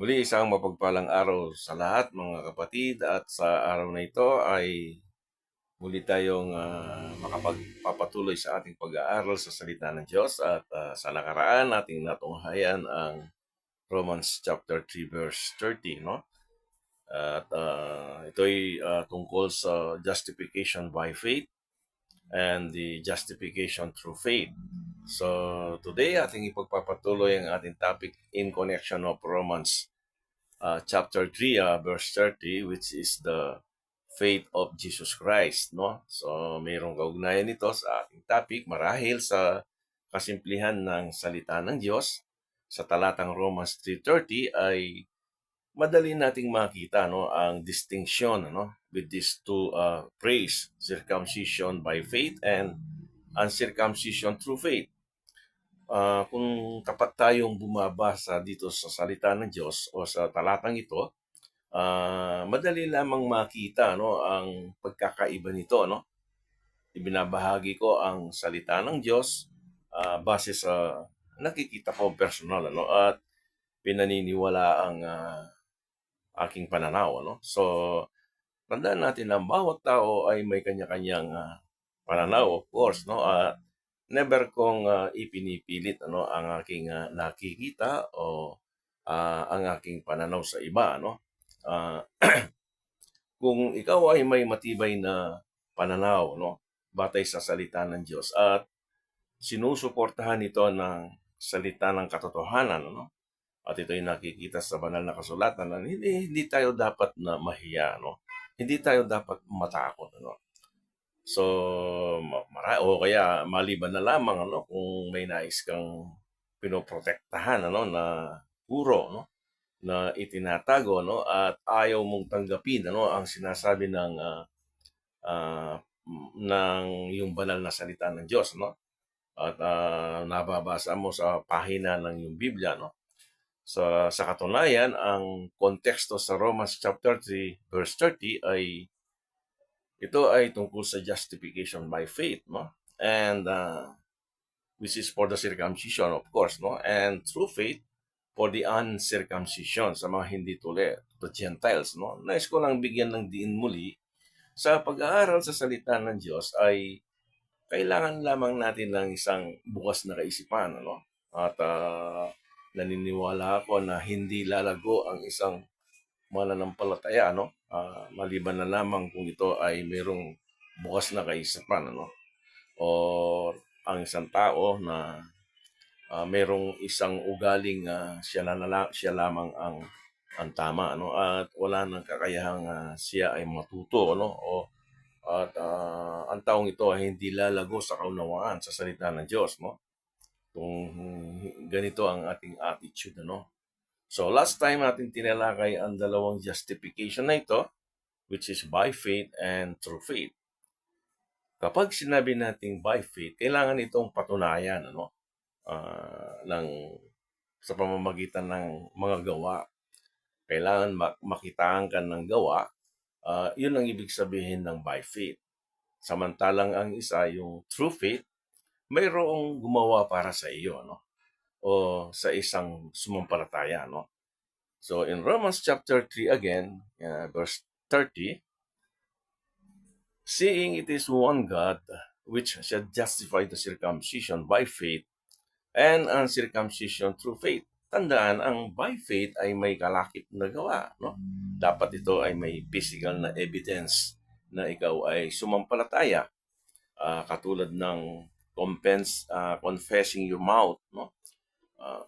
Muli isang mapagpalang araw sa lahat mga kapatid at sa araw na ito ay muli tayong makapagpapatuloy sa ating pag-aaral sa salita ng Diyos at sa nakaraan ating natunghayan ang Romans chapter 3 verse 30, no? At ito'y tungkol sa justification by faith and the justification through faith. So today ating ipagpapatuloy ang ating topic in connection of Romans chapter 3, verse 30, which is the faith of Jesus Christ, no? So, mayroong kaugnayan nito sa ating topic marahil sa kasimplihan ng salita ng Diyos. Sa talatang Romans 3:30 ay madali nating makita, no, ang distinction, no, with these two phrase, circumcision by faith and uncircumcision through faith. Kung tapat tayong bumabasa dito sa salita ng Diyos o sa talatang ito, madali lamang makita, no, ang pagkakaiba nito, no. Ibinabahagi ko ang salita ng Diyos base sa nakikita ko personal, ano, at pinaniniwala ang aking pananaw, ano. So tandaan natin na bawat tao ay may kanya-kanyang pananaw, of course, no. Never kong ipinipilit, ano, ang aking nakikita o ang aking pananaw sa iba, no. Uh, kung ikaw ay may matibay na pananaw, no, batay sa salita ng Diyos at sinusuportahan ito ng salita ng katotohanan, no, at ito ay nakikita sa banal na kasulatan na hindi tayo dapat na mahiya, no, hindi tayo dapat matakot, ano. So, o kaya maliban na lamang, ano, kung may nais kang pinoprotektahan, ano, na puro, no, na itinatago, no, at ayaw mong tanggapin, ano, ang sinasabi uh, ng yung banal na salita ng Diyos, no, at nababasa mo sa pahina ng yung Biblia, no. Sa katunayan, ang konteksto sa Romans chapter 3 verse 30 ay ito ay tungkol sa justification by faith, no, and which is for the circumcision, of course, no, and through faith for the uncircumcision, sa mga hindi tuli, the Gentiles, no. Nais ko lang bigyan ng diin muli sa pag-aaral sa salita ng Diyos ay kailangan lamang natin ng isang bukas na kaisipan, ano? At naniniwala ako na hindi lalago ang isang mananampalataya, no? Maliban na lamang kung ito ay mayroong bukas na kaisipan, ano? O ang isang tao na mayroong isang ugaling siya lamang ang tama, ano, at wala nang kakayahang siya ay matuto, ano, at ang taong ito ay hindi lalago sa kaunawaan sa salita ng Diyos, no? Kung ganito ang ating attitude, ano? So last time natin tinalakay ang dalawang justification na ito, which is by faith and through faith. Kapag sinabi nating by faith, kailangan itong patunayan, ano? Ng sa pamamagitan ng mga gawa. Kailangan makitaan ka ng gawa. Yun ang ibig sabihin ng by faith. Samantalang ang isa, yung true faith, mayroong gumawa para sa iyo, no? O sa isang sumampalataya, no? So in Romans chapter 3 again, verse 30, seeing it is one God which shall justify the circumcision by faith and uncircumcision through faith. Tandaan, ang by faith ay may kalakip na gawa, no? Dapat ito ay may physical na evidence na ikaw ay sumampalataya, katulad ng confessing your mouth, no? Uh,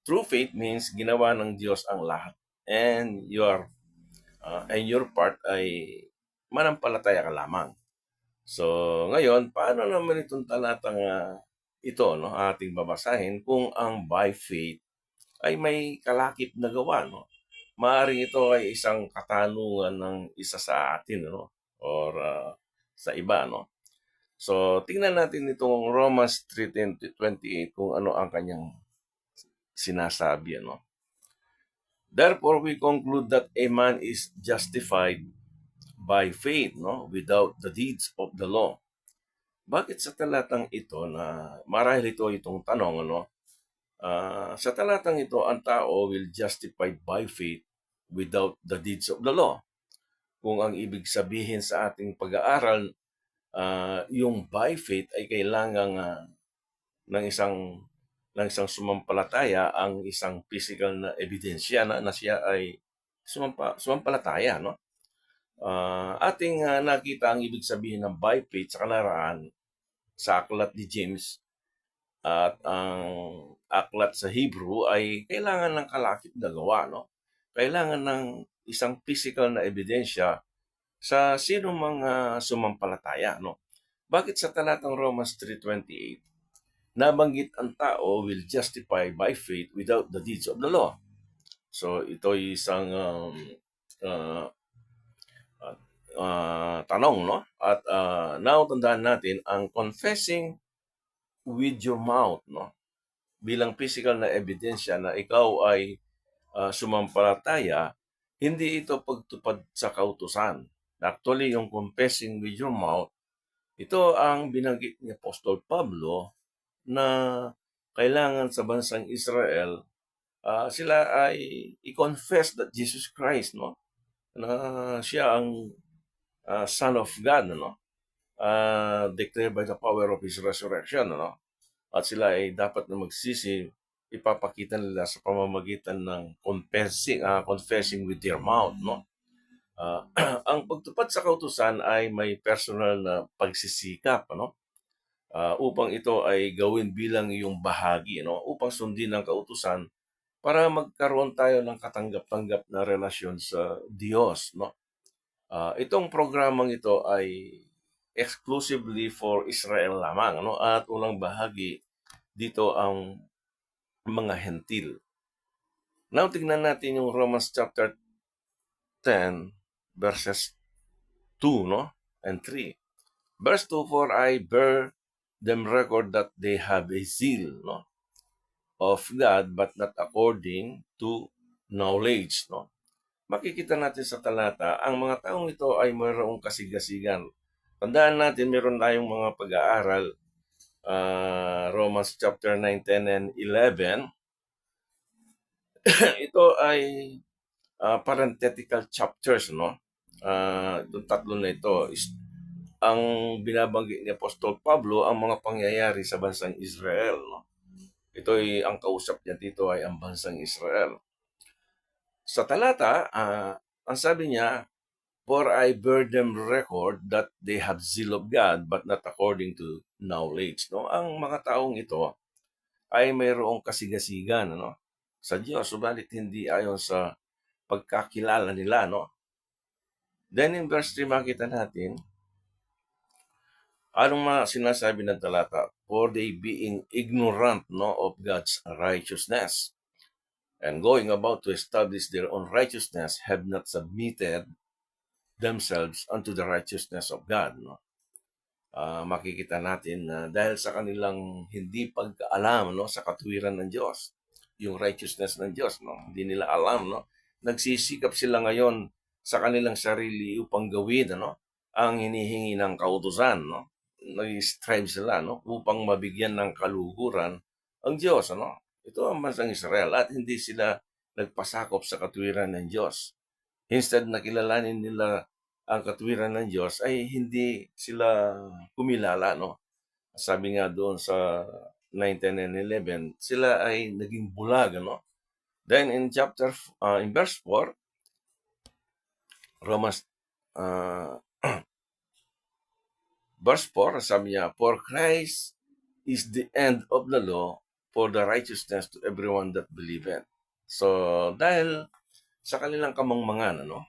True faith means ginawa ng Diyos ang lahat, and your part ay manampalataya ka lamang. So, ngayon, paano naman itong talatang ito, no, ating babasahin kung ang by faith ay may kalakip na gawa, no? Maaring ito ay isang katanungan ng isa sa atin, no? Or sa iba, no? So, tingnan natin itong Romans 3:28 kung ano ang kanyang sinasabi, ano? Therefore, we conclude that a man is justified by faith, no, without the deeds of the law. Bakit sa talatang ito na marahil ito itong tanong, ano, Sa talatang ito, ang tao will justify by faith without the deeds of the law. Kung ang ibig sabihin sa ating pag-aaral, yung by faith ay kailangan ng isang sumampalataya ang isang physical na ebidensya na siya ay sumampalataya, no? Ating nakita ang ibig sabihin ng by faith sa kalaraan sa aklat ni James, at ang aklat sa Hebrew ay kailangan ng kalakip na gawa, no? Kailangan ng isang physical na ebidensya sa sino mga sumampalataya, no? Bakit sa talatang Romans 3:28 nabanggit ang tao will justify by faith without the deeds of the law? So ito ay isang uh, tanong, no? At nautandaan natin ang confessing with your mouth, no? Bilang physical na ebidensya na ikaw ay sumampalataya, hindi ito pagtupad sa kautusan. Actually, yung confessing with your mouth, ito ang binanggit ni Apostol Pablo na kailangan sa bansang Israel, sila ay i-confess that Jesus Christ, no? Na siya ang Son of God, no? Declared by the power of His resurrection, no? At sila ay dapat na magsisi, ipapakita nila sa pamamagitan ng confessing with their mouth, no? Ang pagtupad sa kautusan ay may personal na pagsisikap, ano? Upang ito ay gawin bilang iyong bahagi, no? Upang sundin ang kautusan para magkaroon tayo ng katanggap-tanggap na relasyon sa Diyos, no? Itong programang ito ay exclusively for Israel lamang, no? At unang bahagi dito ang mga hentil. Now, tingnan natin yung Romans chapter 10, verses 2, no? And 3. Verse 2, for I bear them record that they have a zeal, no? Of God, but not according to knowledge, no? Makikita natin sa talata, ang mga taong ito ay mayroong kasigasigan. Tandaan natin, meron tayong mga pag-aaral, Romans chapter 9, 10, and 11. Ito ay parenthetical chapters, no? Itong tatlo na ito is ang binabanggit ni Apostol Pablo ang mga pangyayari sa bansang Israel, no? Ito ay ang kausap niya dito ay ang bansang Israel. Sa talata, ang sabi niya, for I bear them record that they have zeal of God but not according to knowledge, no? Ang mga taong ito ay mayroong kasigasigan, no? Sa Diyos, subalit hindi ayon sa pagkakilala nila, no? Then in verse 3 makita natin, anong mga sinasabi ng talata? For they being ignorant, no, of God's righteousness and going about to establish their own righteousness have not submitted themselves unto the righteousness of God, no? Makikita natin na dahil sa kanilang hindi pagkaalam, no, sa katuwiran ng Diyos, yung righteousness ng Diyos, no, hindi nila alam, no, nagsisikap sila ngayon sa kanilang sarili upang gawin, ano, ang hinihingi ng kautusan, no, nag-strive sila, no, upang mabigyan ng kaluhuran ang Diyos, ano. Ito ang bansang Israel at hindi sila nagpasakop sa katuwiran ng Diyos. Instead na kilalanin nila ang katuwiran ng Diyos ay hindi sila kumilala, no? Sabi nga doon sa 9, 10, and 11, sila ay naging bulag, no? Then in verse 4, Romans verse 4, sabi niya, for Christ is the end of the law for the righteousness to everyone that believeth. So, dahil sa kanilang kamangmangan, ano,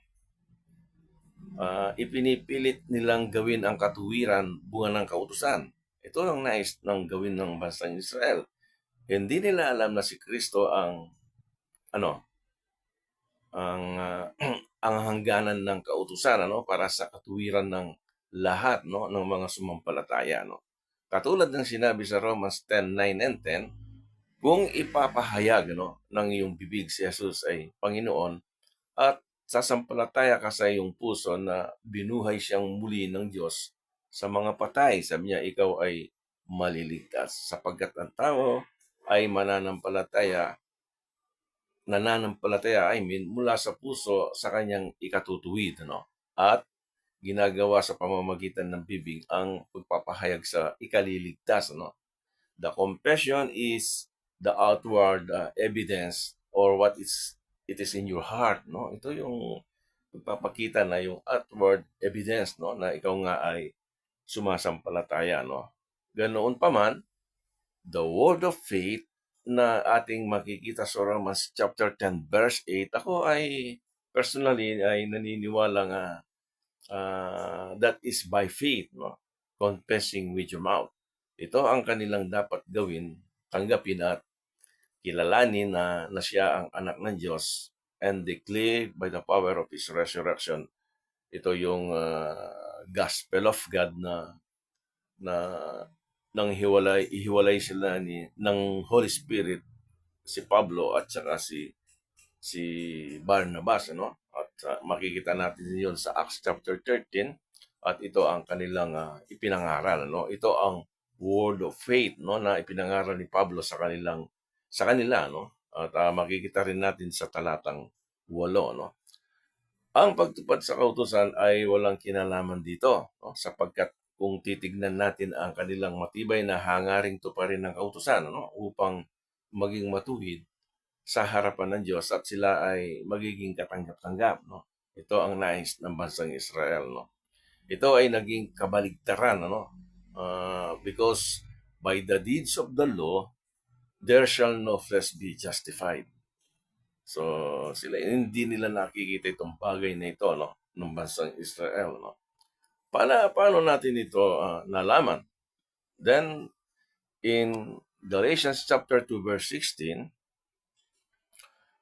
ipinipilit nilang gawin ang katuwiran bunga ng kautusan. Ito ang nais ng gawin ng bansang Israel. Hindi nila alam na si Kristo ang ang ang hangganan ng kautusan, ano, para sa katuwiran ng lahat, no, ng mga sumampalataya, no. Katulad ng sinabi sa Romans 10, 9, and 10, kung ipapahayag, no, ng iyong bibig si Jesus ay Panginoon at sasampalataya ka sa iyong puso na binuhay siyang muli ng Diyos sa mga patay, sabi niya, ikaw ay maliligtas. Sapagkat ang tao ay nananampalataya, mula sa puso sa kanyang ikatutuwid, ano? At ginagawa sa pamamagitan ng bibig ang pagpapahayag sa ikaliligtas, ano? The confession is the outward evidence or it is in your heart, no? Ito yung pagpapakita na yung outward evidence, no, na ikaw nga ay sumasampalataya, no. Ganoon pa man, the word of faith na ating makikita sa Romans chapter 10 verse 8, ako ay personally ay naniniwala nga that is by faith, no? Confessing with your mouth. Ito ang kanilang dapat gawin, tanggapin at kilalanin na siya ang anak ng Diyos and declare by the power of His resurrection. Ito yung gospel of God na nang ihiwalay sila ng Holy Spirit, si Pablo at saka si Barnabas, ano? At makikita natin 'yon sa Acts chapter 13 at ito ang kanilang ipinangaral, no? Ito ang word of faith, no, na ipinangaral ni Pablo sa kanila, no? At makikita rin natin sa talatang 8, no? Ang pagtupad sa kautusan ay walang kinalaman dito, no? Sapagkat kung titignan natin ang kanilang matibay na hangaring tuparin ng kautusan, no, upang maging matuwid sa harapan ng Diyos at sila ay magiging katanggap-tanggap, no. Ito ang nais ng bansang Israel, no. Ito ay naging kabaligtaran, ano, because by the deeds of the law there shall no flesh be justified. So sila hindi nila nakikita itong bagay na ito, no, ng bansang Israel, no. Paano natin ito nalaman? Then in Galatians chapter 2 verse 16,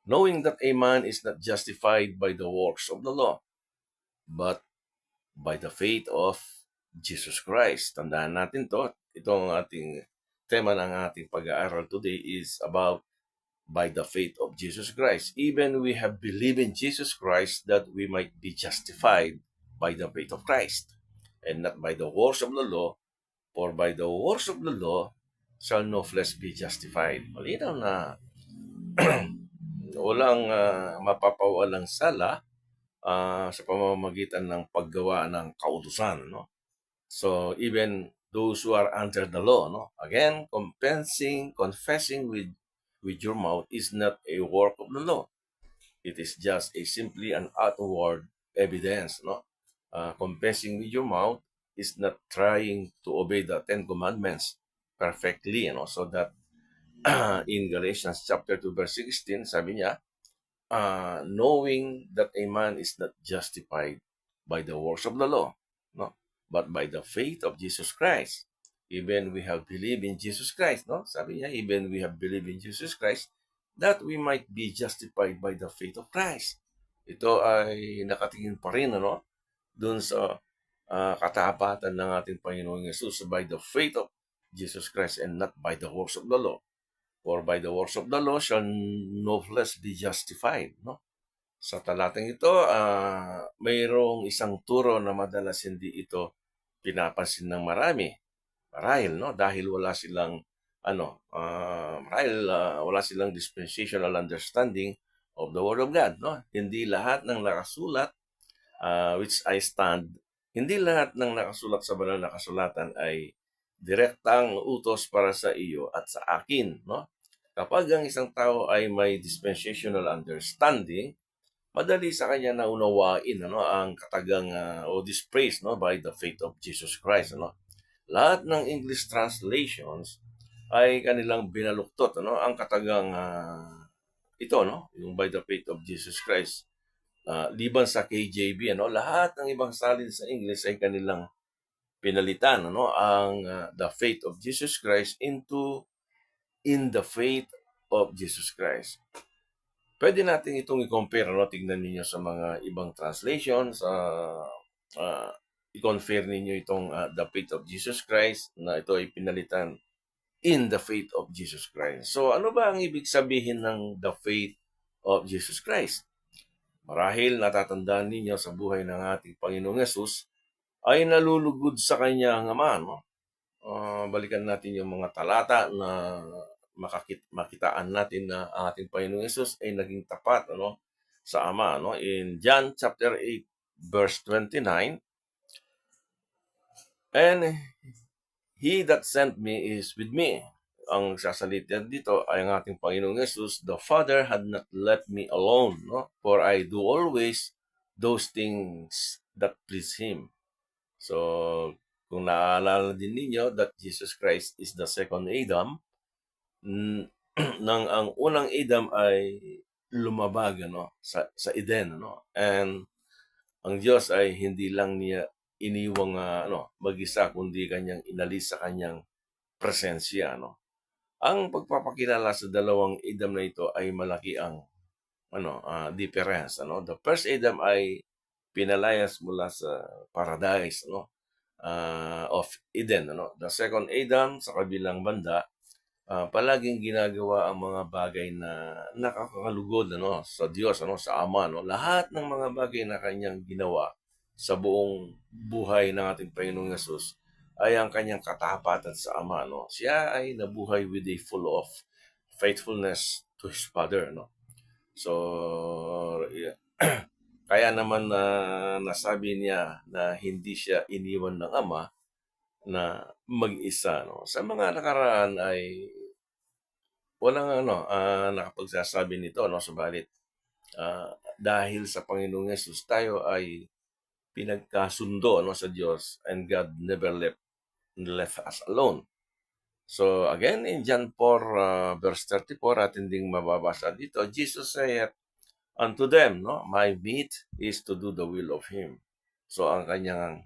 knowing that a man is not justified by the works of the law, but by the faith of Jesus Christ. Tandaan natin to. Ito ang ating tema ng ating pag-aaral today is about by the faith of Jesus Christ. Even we have believed in Jesus Christ that we might be justified by the faith of Christ and not by the works of the law, for by the works of the law shall no flesh be justified. Malinaw na walang mapapawalang sala sa pamamagitan ng paggawa ng kautusan, no? So even those who are under the law, no? Again, confessing with your mouth is not a work of the law. It is just simply an outward evidence, no? Confessing with your mouth is not trying to obey the Ten Commandments perfectly, so that in Galatians chapter 2 verse 16, sabi niya, knowing that a man is not justified by the works of the law, no, but by the faith of Jesus Christ. Even we have believed in Jesus Christ, no? Sabi niya, even we have believed in Jesus Christ, that we might be justified by the faith of Christ. Ito ay nakatingin pa rin, ano, dun sa katapatan ng ating Panginoong Yesus by the faith of Jesus Christ and not by the works of the law. For by the works of the law shall no flesh be justified, no? Sa talatang ito, mayroong isang turo na madalas hindi ito pinapansin ng marami. Marahil, no, dahil wala silang dispensational understanding of the Word of God, no? Hindi lahat ng nakasulat, which I stand, hindi lahat ng nakasulat sa banal na kasulatan ay direktang utos para sa iyo at sa akin, no? Kapag ang isang tao ay may dispensational understanding, madali sa kanya na unawain, ano, ang katagang o this praise, no, by the faith of Jesus Christ, ano. Lahat ng English translations ay kanilang binaluktot, ano, ang katagang ito, no, yung by the faith of Jesus Christ. Liban sa KJV, ano, lahat ng ibang salin sa English ay kanilang pinalitan, ano, ang the faith of Jesus Christ into in the faith of Jesus Christ. Pwede natin itong i-compare, no? Tingnan niyo sa mga ibang translations, i-compare ninyo itong the faith of Jesus Christ na ito ay pinalitan in the faith of Jesus Christ. So ano ba ang ibig sabihin ng the faith of Jesus Christ? Marahil natatandaan ninyo sa buhay ng ating Panginoong Yesus ay nalulugod sa kanyang Ama, no? Balikan natin yung mga talata na makitaan natin na ang ating Panginoong Yesus ay naging tapat sa Ama. In John chapter 8, verse 29, and He that sent me is with me. Ang sasalita dito ay ang ating Panginoong Yesus, the Father had not left me alone, for I do always those things that please Him. So, kung naaalala din ninyo that Jesus Christ is the second Adam, nang ang unang Adam ay lumabag sa Eden, and ang Diyos ay hindi lang niya iniwang mag-isa, kundi kanyang inalis sa kanyang presensya. Ang pagpapakilala sa dalawang Adam na ito ay malaki ang difference. The first Adam ay pinalayas mula sa paradise of Eden. The second Adam sa kabilang banda, palaging ginagawa ang mga bagay na nakakalugod sa Diyos, sa Ama. Lahat ng mga bagay na kanyang ginawa sa buong buhay ng ating Panginoong Yesus ay ang kanyang katapatan sa Ama. Siya ay nabuhay with a full of faithfulness to His Father. So, kaya naman nasabi niya na hindi siya iniwan ng Ama na mag-isa. Sa mga nakaraan ay walang nakapagsasabi nito, subalit dahil sa Panginoong Yesus tayo ay pinagkasundo sa Diyos, and God never left us alone. So again, in John 4, verse 34, atin ding mababasa dito, Jesus said unto them, my meat is to do the will of Him. So ang kanyang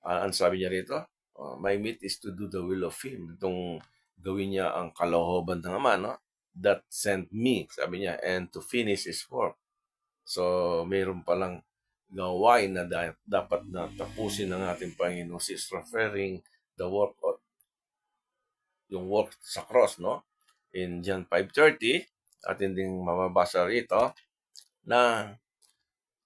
ang sabi niya rito, my meat is to do the will of Him. Itong gawin niya ang kalooban ng Ama, that sent me, sabi niya, and to finish His work. So, mayroon palang gawain na dapat na tapusin ng ating Panginoon. He's referring the work of, yung work sa cross, in John 5:30, atin ding mababasa rito, na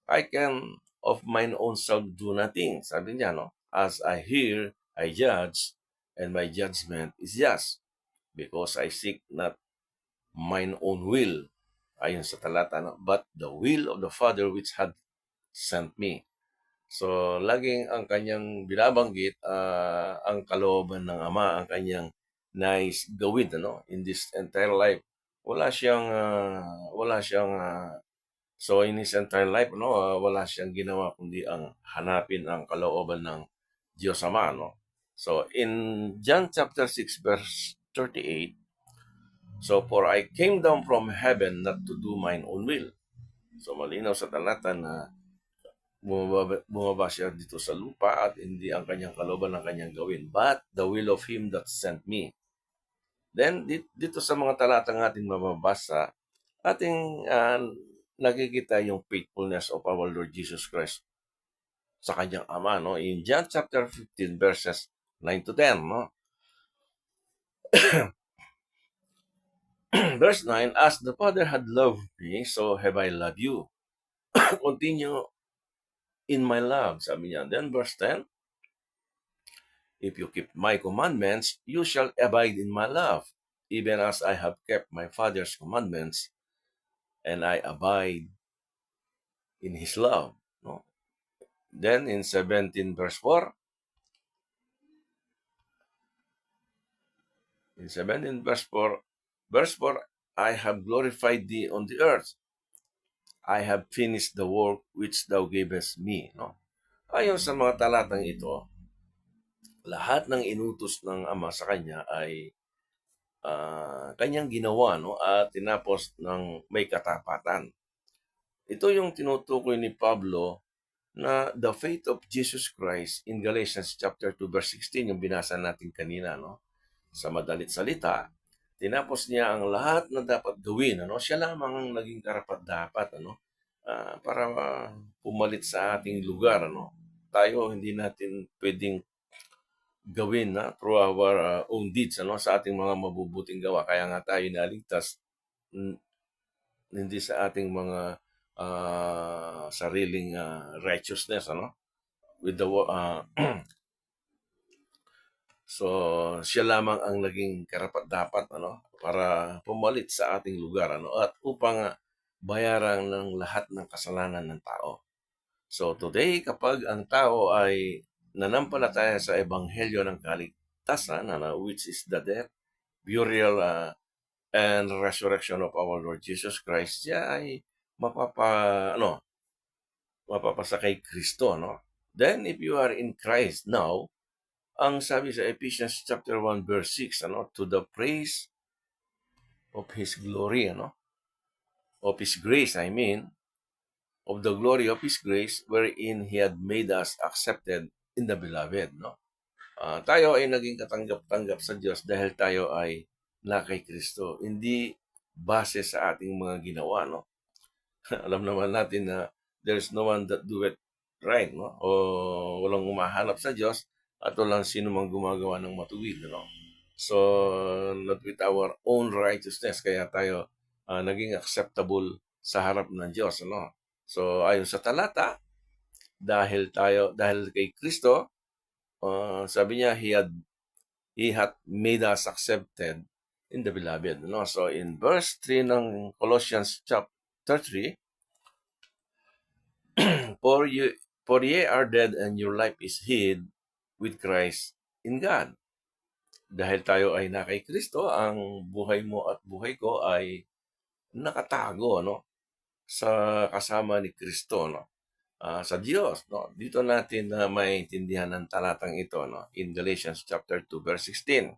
I can of mine own self do nothing. Sabi niya, as I hear, I judge, and my judgment is just, because I seek not mine own will, ayon sa talata, but the will of the Father which had sent me. So, laging ang kanyang binabanggit, ang kalooban ng Ama, ang kanyang nais gawin, in this entire life. Wala siyang, so in his entire life, wala siyang ginawa kundi ang hanapin ang kalooban ng Diyos Ama, So, in John chapter 6, verse 38, so, for I came down from heaven not to do mine own will. So, malinaw sa talata na bumaba siya dito sa lupa at hindi ang kanyang kalooban ang kanyang gawin, but the will of Him that sent me. Then, dito sa mga talatang ating mababasa, ating nakikita yung faithfulness of our Lord Jesus Christ sa kanyang Ama, in John chapter 15, verses 9 to 10, Verse 9, as the Father had loved me, so have I loved you. Continue in my love, sabi niya. Then verse 10, if you keep my commandments, you shall abide in my love, even as I have kept my Father's commandments, and I abide in His love. Then in 17 verse 4, verse 4, I have glorified thee on the earth. I have finished the work which thou gavest me. Ayon sa mga talatang ito, lahat ng inutos ng Ama sa kanya ay kanyang ginawa at tinapos ng may katapatan. Ito yung tinutukoy ni Pablo na the faith of Jesus Christ in Galatians chapter 2 verse 16, yung binasa natin kanina, sa madalit salita, tinapos niya ang lahat na dapat gawin. Siya lamang ang naging karapat-dapat para pumalit sa ating lugar. Tayo hindi natin pwedeng gawin through our own deeds sa ating mga mabubuting gawa. Kaya nga tayo naligtas, hindi sa ating mga sariling righteousness with the So, siya lamang ang naging karapat-dapat para pumalit sa ating lugar at upang bayaran ng lahat ng kasalanan ng tao. So today, kapag ang tao ay nanampalataya sa ebanghelyo ng kaligtasan, which is the death, burial, and resurrection of our Lord Jesus Christ, siya ay mapapa ano, mapapasa kay Kristo, no? Then if you are in Christ now, ang sabi sa Ephesians chapter 1 verse 6, to the praise of his glory, of his grace, of the glory of his grace wherein he had made us accepted in the beloved, no? Tayo ay naging katanggap-tanggap sa Diyos dahil tayo ay na kay Kristo, hindi base sa ating mga ginawa, no? Alam naman natin na there's no one that do it right, no? O walang umahanap sa Diyos at walang sino mang gumagawa ng matuwid, no? So, not with our own righteousness, kaya tayo naging acceptable sa harap ng Diyos, no? So, ayon sa talata, dahil kay Kristo, sabi niya, He hath made us accepted in the beloved. No? So in verse 3 ng Colossians chapter 3, for ye are dead and your life is hid with Christ in God. Dahil tayo ay na kay Kristo, ang buhay mo at buhay ko ay nakatago sa kasama ni Kristo, sa Diyos, no? Dito natin maintindihan ng talatang ito, in Galatians chapter 2 verse 16.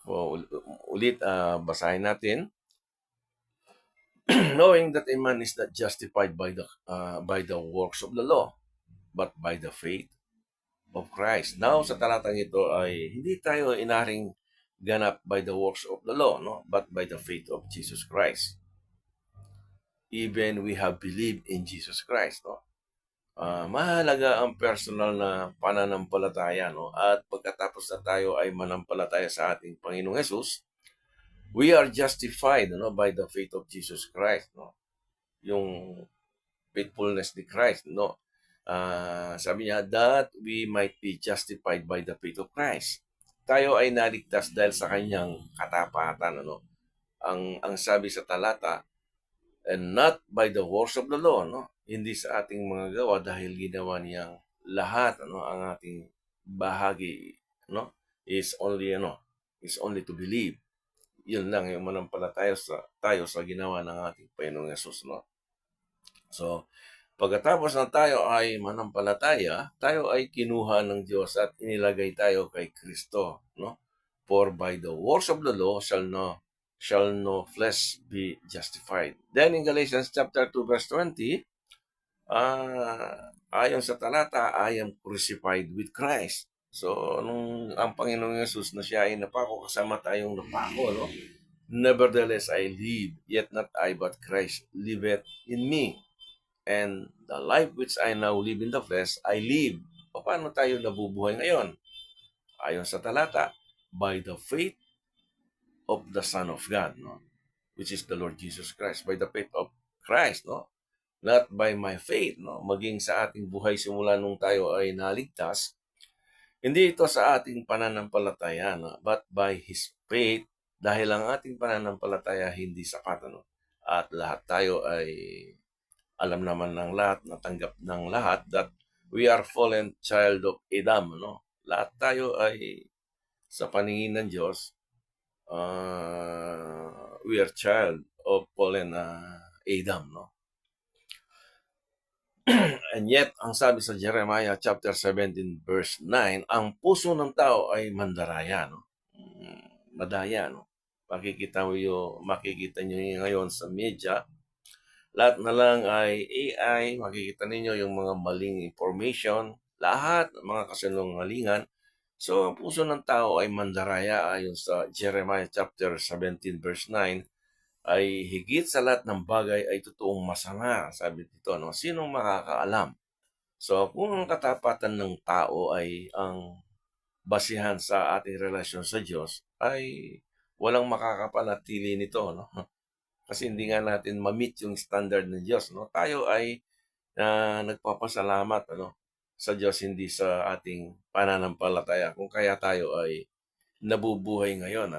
So, ulit basahin natin. Knowing that a man is not justified by the works of the law, but by the faith of Christ. Now, sa talatang ito ay hindi tayo inaring ganap by the works of the law, but by the faith of Jesus Christ. Even we have believed in Jesus Christ, no? Mahalaga ang personal na pananampalataya, no? At pagkatapos na tayo ay manampalataya sa ating Panginoong Hesus, we are justified by the faith of Jesus Christ, no? Yung faithfulness ni Christ, no? Sabi niya that we might be justified by the faith of Christ. Tayo ay naligtas dahil sa kanyang katapatan, ang sabi sa talata, and not by the works of the law, no? Hindi sa ating mga gawa dahil ginawa niyang lahat, ang ating bahagi, no? Is only to believe. Yun lang yung manampalataya tayo sa ginawa ng ating Panginoong Hesus, no? So, pagkatapos na tayo ay manampalataya, tayo ay kinuha ng Diyos at inilagay tayo kay Kristo, no? For by the works of the law shall no flesh be justified. Then in Galatians chapter 2 verse 20, ayon sa talata, I am crucified with Christ. So, nung ang Panginoong Yesus na siya ay napako, kasama tayong napako, no? Nevertheless, I live, yet not I, but Christ liveth in me. And the life which I now live in the flesh, I live. Paano tayo nabubuhay ngayon? Ayon sa talata, by the faith of the Son of God, no? Which is the Lord Jesus Christ. By the faith of Christ, no? Not by my faith, no? Maging sa ating buhay simula nung tayo ay naligtas, hindi ito sa ating pananampalataya, no? But by His faith, dahil ang ating pananampalataya hindi sapat, at lahat tayo ay alam naman ng lahat, natanggap ng lahat, that we are fallen child of Adam, no? Lahat tayo ay sa paningin ng Diyos, we are child of fallen Adam, no? And yet, ang sabi sa Jeremiah chapter 17 verse 9, ang puso ng tao ay mandaraya, no? Madaya, no? Makikita niyo ngayon sa media, lahat na lang ay AI, makikita ninyo yung mga maling information, lahat mga kasinungalingan. So, ang puso ng tao ay mandaraya ayon sa Jeremiah chapter 17 verse 9, ay higit sa lahat ng bagay ay totoong masama. Sabi dito, no? Sinong makakaalam? So, kung ang katapatan ng tao ay ang basihan sa ating relasyon sa Diyos, ay walang makakapanatili nito, no? Kasi hindi nga natin ma-meet yung standard ng Diyos, no? Tayo ay nagpapasalamat, sa Diyos, hindi sa ating pananampalataya kung kaya tayo ay nabubuhay ngayon.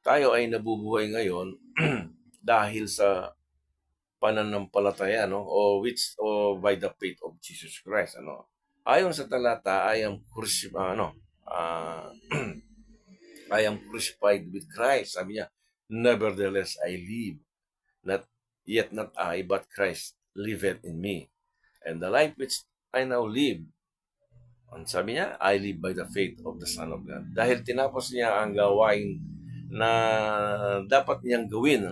Tayo ay nabubuhay ngayon dahil sa pananampalataya, o by the faith of Jesus Christ. Ayon sa talata, ah, I am crucified with Christ. Sabi niya, nevertheless I live, not I, but Christ liveth in me. And the life which I now live, sabi niya, I live by the faith of the Son of God. Dahil tinapos niya ang gawain na dapat niyang gawin,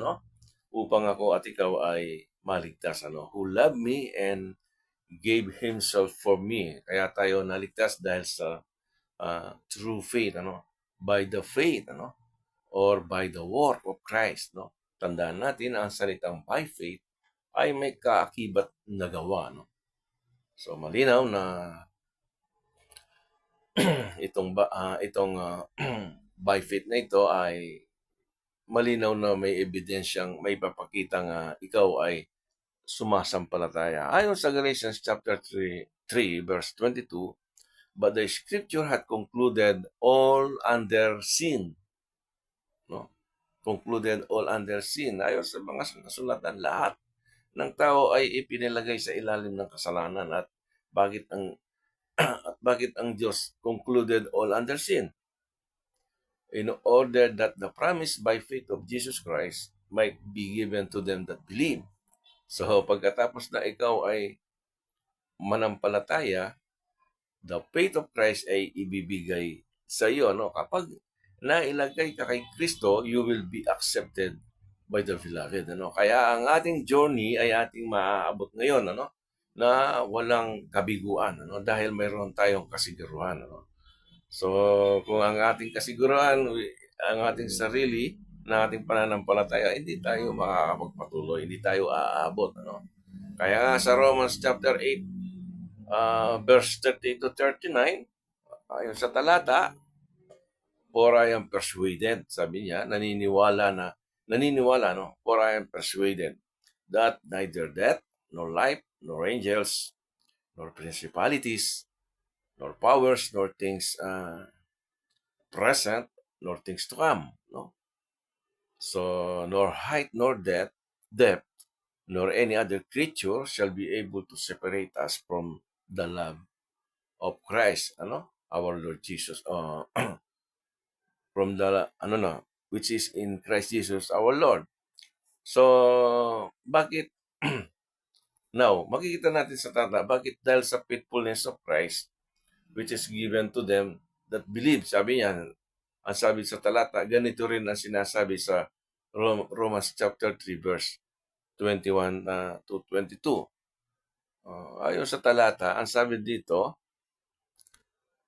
upang ako at ikaw ay maligtas, who loved me and gave himself for me. Kaya tayo naligtas dahil sa true faith, by the faith, or by the work of Christ, Tandaan natin ang salitang by faith ay may kaakibat na gawa, So malinaw na itong by faith na ito ay malinaw na may ebidensyang may papakitang ikaw ay sumasampalataya. Ayon sa Galatians chapter 3 verse 22, but the scripture had concluded all under sin. Concluded all under sin. Ayon sa mga kasulatan, lahat ng tao ay ipinilagay sa ilalim ng kasalanan. At bakit ang Diyos concluded all under sin? In order that the promise by faith of Jesus Christ might be given to them that believe. So pagkatapos na ikaw ay manampalataya, the faith of Christ ay ibibigay sa iyo. Kapag nailagay ka kay Kristo, you will be accepted by the beloved. Kaya ang ating journey ay ating maaabot ngayon, na walang kabiguan, dahil mayroon tayong kasiguruhan. So, kung ang ating kasiguruhan, ang ating sarili, na ating pananampalataya, hindi tayo makakapagpatuloy, hindi tayo aabot. Kaya nga sa Romans chapter 8, verse 30 to 39, ayon sa talata, for I am persuaded, sabi niya, naniniwala, for I am persuaded that neither death, nor life, nor angels, nor principalities, nor powers, nor things present, nor things to come. So, nor height, nor depth, nor any other creature shall be able to separate us from the love of Christ, our Lord Jesus, from the, which is in Christ Jesus, our Lord. So, bakit, now, makikita natin sa tata, bakit dahil sa faithfulness of Christ, which is given to them that believe, sabi niya, ang sabi sa talata, ganito rin ang sinasabi sa Romans chapter 3, verse 21 to 22. Ayon sa talata, ang sabi dito,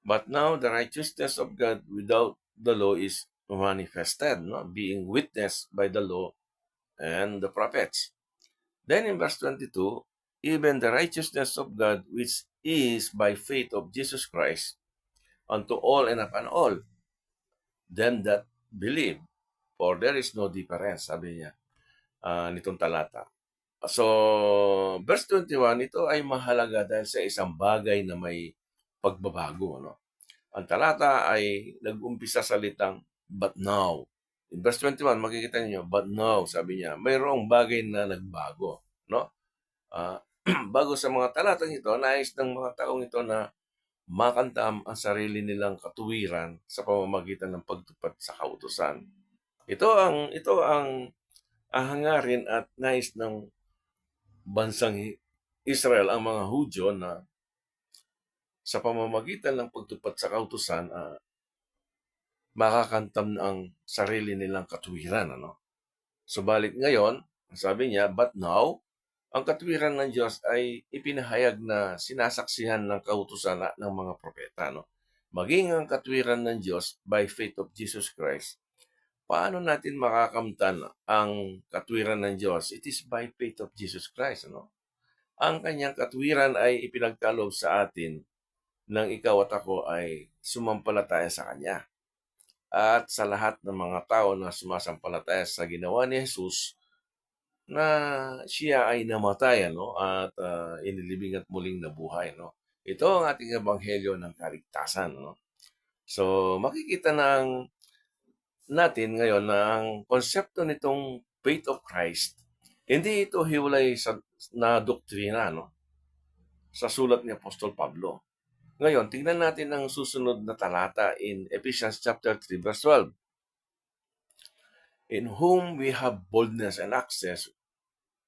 but now the righteousness of God without the law is manifested, being witnessed by the law and the prophets. Then in verse 22, even the righteousness of God which is by faith of Jesus Christ unto all and upon all them that believe, for there is no difference, sabi niya nitong talata. So, verse 21, ito ay mahalaga dahil sa isang bagay na may pagbabago. Ang talata ay nag-umpisa salitang, but now. In verse 21, makikita niyo, but now, sabi niya, mayroong bagay na nagbago. Bago sa mga talatang ito, nais ng mga taong ito na makantam ang sarili nilang katuwiran sa pamamagitan ng pagtupad sa kautusan. Ito ang hangarin at nais ng bansang Israel, ang mga Hudyo, na sa pamamagitan ng pagtupad sa kautusan, makakantam ang sarili nilang katuwiran. Subalit ngayon, sabi niya, but now, ang katuwiran ng Diyos ay ipinahayag na sinasaksihan ng kautusan ng mga propeta. Maging ang katuwiran ng Diyos by faith of Jesus Christ. Paano natin makakamtan ang katwiran ng Diyos? It is by faith of Jesus Christ. Ang kanyang katwiran ay ipinagkaloob sa atin nang ikaw at ako ay sumampalataya sa Kanya. At sa lahat ng mga tao na sumasampalataya sa ginawa ni Jesus, na siya ay namatay at inilibing at muling nabuhay. Ito ang ating ebanghelyo ng kaligtasan, no? So, makikita natin ngayon na ang konsepto nitong faith of Christ, hindi ito hiwalay na doktrina, no? Sa sulat ni Apostol Pablo. Ngayon, tingnan natin ang susunod na talata in Ephesians chapter 3, verse 12. In whom we have boldness and access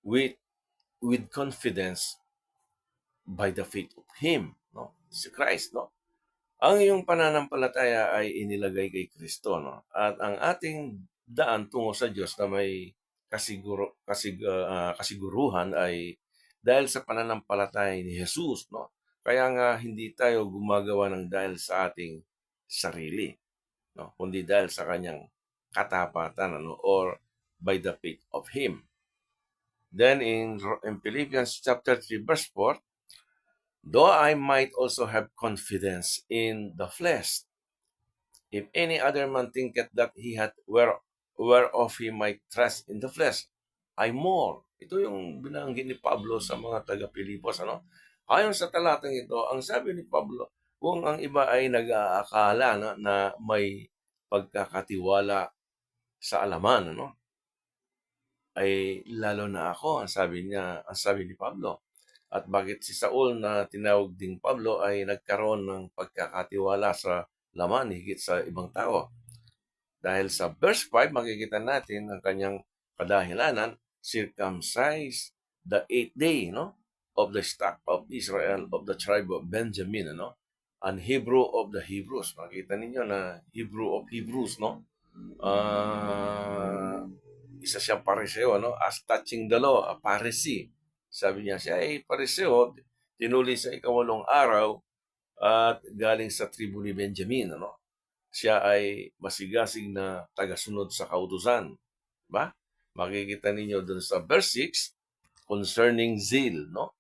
with confidence by the faith of Him, no? Si Christ, no? Ang iyong pananampalataya ay inilagay kay Kristo, no? At ang ating daan tungo sa Diyos na may kasiguruhan ay dahil sa pananampalataya ni Jesus, no? Kaya nga hindi tayo gumagawa ng dahil sa ating sarili, no? Kundi dahil sa kanyang katapatan, ano? Or by the faith of Him. Then in Philippians chapter 3 verse 4, though I might also have confidence in the flesh, if any other man thinketh that he hath whereof he might trust in the flesh, I more. Ito yung binanggit ni Pablo sa mga taga-Pilipos, ano? Ayon sa talatang ito, ang sabi ni Pablo, kung ang iba ay nag-aakala na may pagkakatiwala sa alaman, ano? Ay lalo na ako, ang sabi ni Pablo. At bakit si Saul na tinawag ding Pablo ay nagkaroon ng pagkakatiwala sa laman higit sa ibang tao? Dahil sa verse 5, makikita natin ang kanyang kadahilanan, circumcised the 8th day, no? Of the stock of Israel, of the tribe of Benjamin, ano? An Hebrew of the Hebrews. Makita ninyo na Hebrew of Hebrews, no? Isa siyang pariseo, no? As touching the law, a Pharisee. Sabi niya, siya ay pariseo, tinuli sa ikawalong araw at galing sa tribu ni Benjamin, ano? Siya ay masigasig na tagasunod sa kautusan. Ba? Makikita ninyo dun sa verse 6, concerning zeal, no?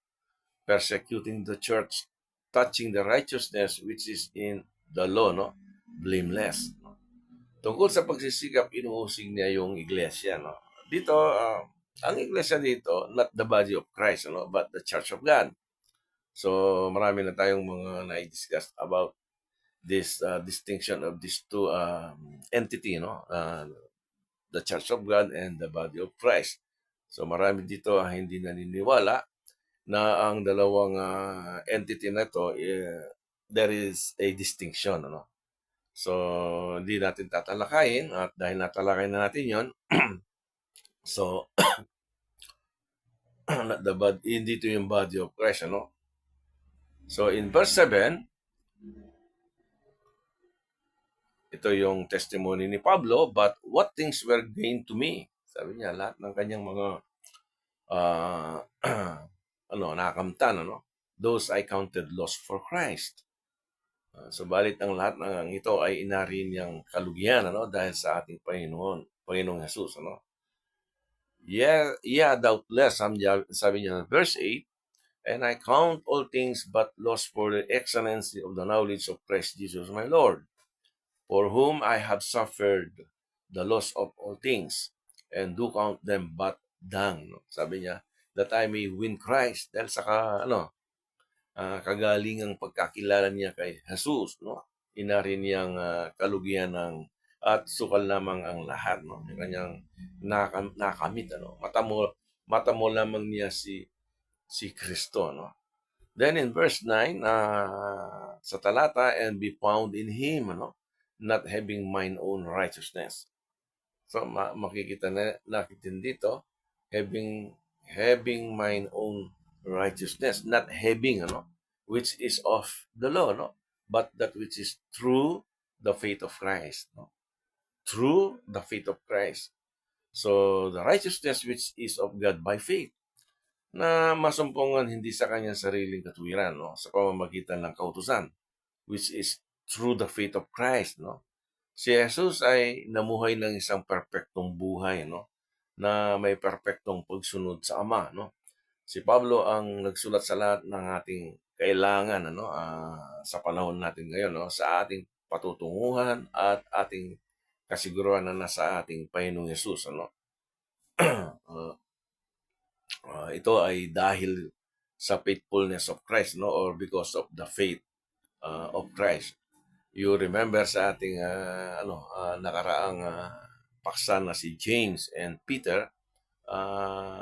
Persecuting the church, touching the righteousness which is in the law, no? Blameless. No? Tungkol sa pagsisikap, inuusig niya yung iglesia, no? Dito, ang iglesia dito, not the body of Christ, no? But the church of God. So, marami na tayong mga na-discuss about this distinction of these two entity, no? The Church of God and the body of Christ. So marami dito ang hindi naniniwala na ang dalawang entity na ito, there is a distinction, ano? So hindi natin tatalakayin at dahil natalakayin na natin yon, so hindi ito yung body of Christ, ano? So in verse 7, ito yung testimony ni Pablo, but what things were gained to me? Sabi niya, lahat ng kanyang mga nakamtan, ano? Those I counted loss for Christ. Subalit ang lahat ng ito ay inari niyang kalugihan, ano? Dahil sa ating Panginoong Jesus, ano? Yeah, doubtless, sabi niya, verse 8, and I count all things but loss for the excellency of the knowledge of Christ Jesus my Lord, for whom I have suffered the loss of all things, and do count them but dung. No? Sabi niya, that I may win Christ. Dahil sa kagalingang pagkakilala niya kay Jesus, no? Inari niyang kalugihan at sukal lamang ang lahat, no? Yung kanyang nakamit, ano? Mata mo lamang niya si Kristo, no? Then in verse 9, sa talata, and be found in Him, ano? Not having mine own righteousness. So makikita natin dito, having mine own righteousness, not having, ano, which is of the law, no? But that which is through the faith of Christ, no? Through the faith of Christ. So the righteousness which is of God by faith, na masumpungan hindi sa kanyang sariling katuwiran, no? Sa pamamagitan ng kautusan, which is through the faith of Christ, no? Si Jesus ay namuhay ng isang perpektong buhay, no? Na may perpektong pagsunod sa Ama, no? Si Pablo ang nagsulat sa lahat ng ating kailangan, ano, sa panahon natin ngayon, no? Sa ating patutunguhan at ating kasiguruhan na nasa ating Panginoong Hesus, ano? Ito ay dahil sa faithfulness of Christ, no, or because of the faith of Christ. You remember sa ating nakaraang paksa na si James and Peter,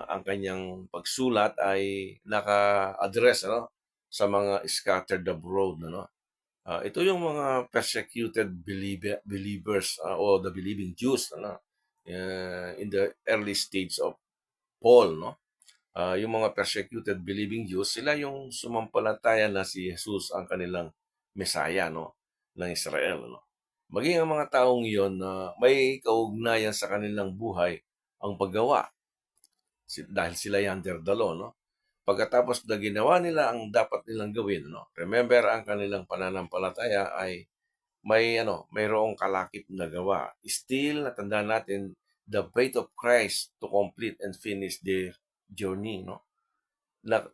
ang kanyang pagsulat ay naka-address sa mga scattered abroad, ito yung mga persecuted believers o the believing Jews in the early stage of Paul, yung mga persecuted believing Jews, sila yung sumampalataya na si Jesus ang kanilang Mesaya, ng Israel, Maging ang mga taong iyon na may kaugnayan sa kanilang buhay ang paggawa dahil sila ay under the law, Pagkatapos na ginawa nila ang dapat nilang gawin, remember ang kanilang pananampalataya ay mayroong kalakip na gawa. Still, natandaan natin the faith of Christ to complete and finish their journey, Na,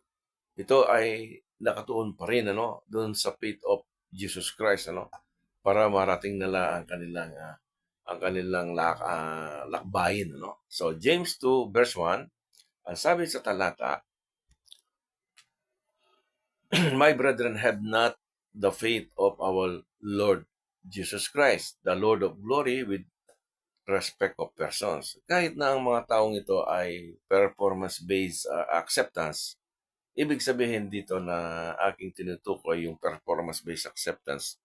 ito ay nakatuon pa rin, doon sa faith of Jesus Christ, para marating nila ang kanilang lakbayin, So, James 2 verse 1, ang sabi sa talata, my brethren, have not the faith of our Lord Jesus Christ, the Lord of glory, with respect of persons. Kahit na ang mga taong ito ay performance-based acceptance, ibig sabihin dito na aking tinutukoy yung performance-based acceptance.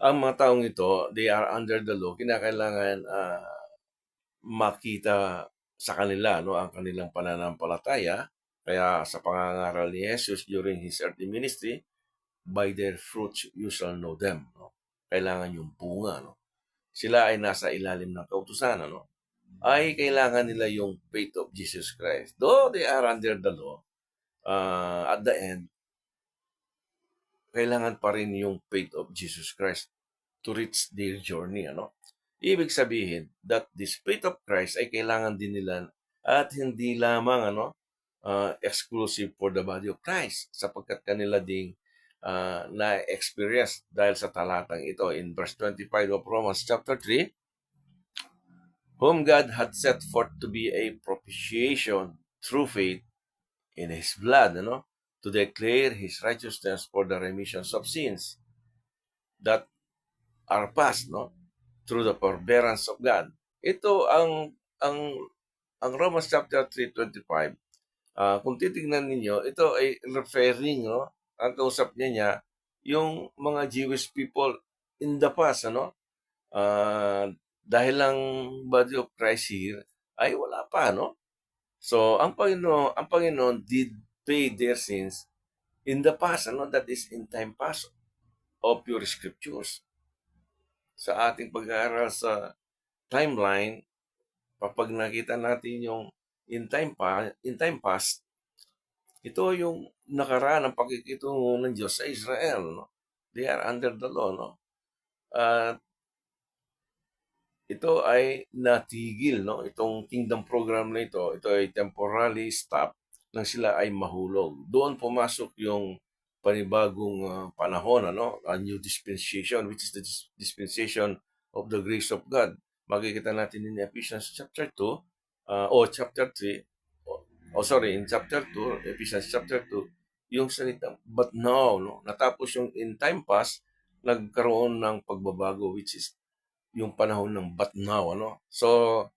Ang mga taong ito, they are under the law, kinakailangan makita sa kanila ang kanilang pananampalataya. Kaya sa pangangaral ni Jesus during His earthly ministry, by their fruits you shall know them. Kailangan yung bunga. Sila ay nasa ilalim ng kautusan. Ay kailangan nila yung faith of Jesus Christ. Though they are under the law, at the end, kailangan pa rin yung faith of Jesus Christ to reach their journey. Ibig sabihin that this faith of Christ ay kailangan din nila at hindi lamang exclusive for the body of Christ, sapagkat kanila ding na-experience dahil sa talatang ito in verse 25 of Romans chapter 3, whom God had set forth to be a propitiation through faith in His blood, to declare His righteousness for the remissions of sins that are past, through the forbearance of God. Ito ang Romans chapter 3:25. Kung titingnan ninyo, ito ay referring, ang kausap niya yung mga Jewish people in the past, dahil lang body of Christ here ay wala pa, So, ang Panginoon did pay their sins in the past, that is in time past of pure scriptures. Sa ating pag-aaral sa timeline, kapag nakita natin yung in time past, ito yung nakaraan ng pakikitungo ng Diyos sa Israel. They are under the law. At ito ay natigil. Itong kingdom program na ito ay temporarily stop nang sila ay mahulog. Doon pumasok yung panibagong panahon, a new dispensation, which is the dispensation of the grace of God. Makikita natin in Ephesians chapter 2 o chapter 3, in chapter 2, Ephesians chapter 2, yung salita, but now, natapos yung in time past, nagkaroon ng pagbabago, which is yung panahon ng but now, So,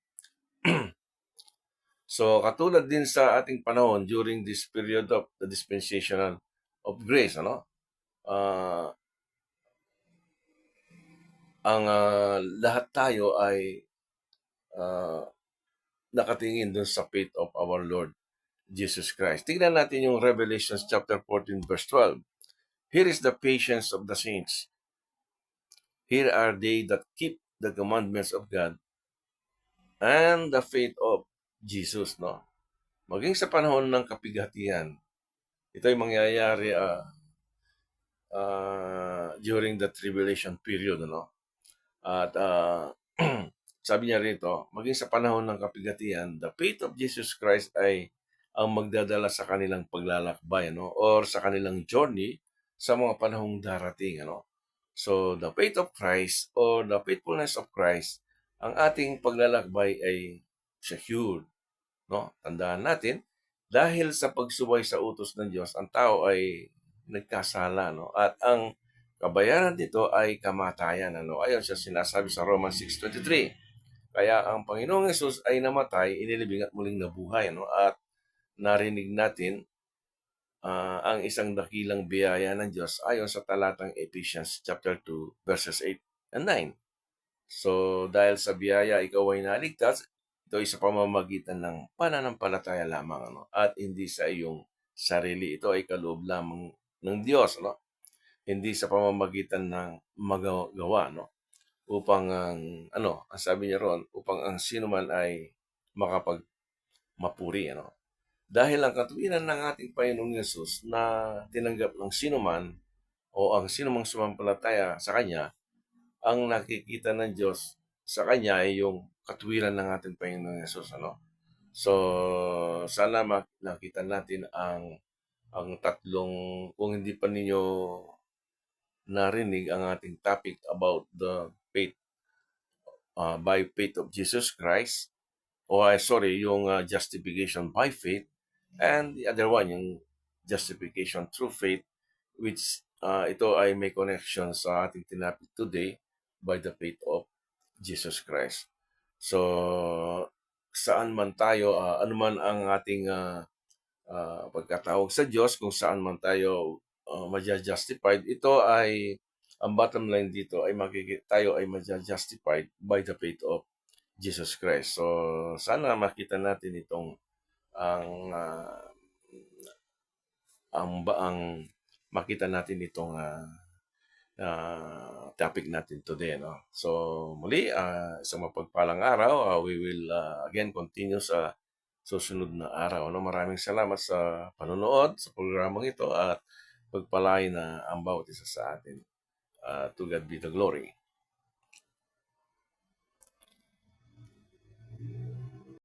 so katulad din sa ating panahon during this period of the dispensational of grace, ang lahat tayo ay nakatingin dun sa faith of our Lord Jesus Christ. Tingnan natin yung Revelation chapter 14 verse 12. Here is the patience of the saints. Here are they that keep the commandments of God and the faith of Jesus, Maging sa panahon ng kapighatian, ito ay mangyayari during the tribulation period, At sabi niya rito, maging sa panahon ng kapighatian, the faith of Jesus Christ ay ang magdadala sa kanilang paglalakbay, or sa kanilang journey sa mga panahong darating, So, the faith of Christ or the faithfulness of Christ, ang ating paglalakbay ay secure, Tandaan natin, Dahil sa pagsubay sa utos ng Diyos, ang tao ay nagkasala, no? At ang kabayaran nito ay kamatayan, ano? Ayon sa sinasabi sa Romans 6:23. Kaya ang Panginoong Hesus ay namatay, inilibing at muling nabuhay, no? At narinig natin ang isang dakilang biyaya ng Diyos ayon sa talatang Ephesians chapter 2 verses 8 and 9. So dahil sa biyaya ikaw ay naligtas, ito ay sa pamamagitan ng pananampalataya lamang, ano? At hindi sa iyong sarili. Ito ay kaloob lamang ng Diyos, no? Hindi sa pamamagitan ng magagawa, no? Upang ang sabi niya roon, upang ang sinuman ay makapagmapuri, ano? Dahil ang katuwiran ng ating Panginoong Yesus na tinanggap ng sinuman o ang sinumang sumampalataya sa Kanya, ang nakikita ng Diyos sa Kanya ay yung katuwiran ng ating Panginoong Yesus, ano? So, sana nakita natin ang tatlong, kung hindi pa ninyo narinig ang ating topic about the faith, by faith of Jesus Christ, yung justification by faith, and the other one, yung justification through faith, which ito ay may connection sa ating tinapik today by the faith of Jesus Christ. So, saan man tayo, anuman ang ating pagkatawag sa Diyos, kung saan man tayo justified, ito ay, ang bottom line dito ay tayo ay justified by the faith of Jesus Christ. So, sana makita natin itong ang ang makita natin itong topic natin today, no? So, muli, isang mapagpalang araw. We will again continue sa susunod na araw, no? Maraming salamat sa panonood sa programang ito at pagpalain na ang bawat isa sa atin. To God be the glory.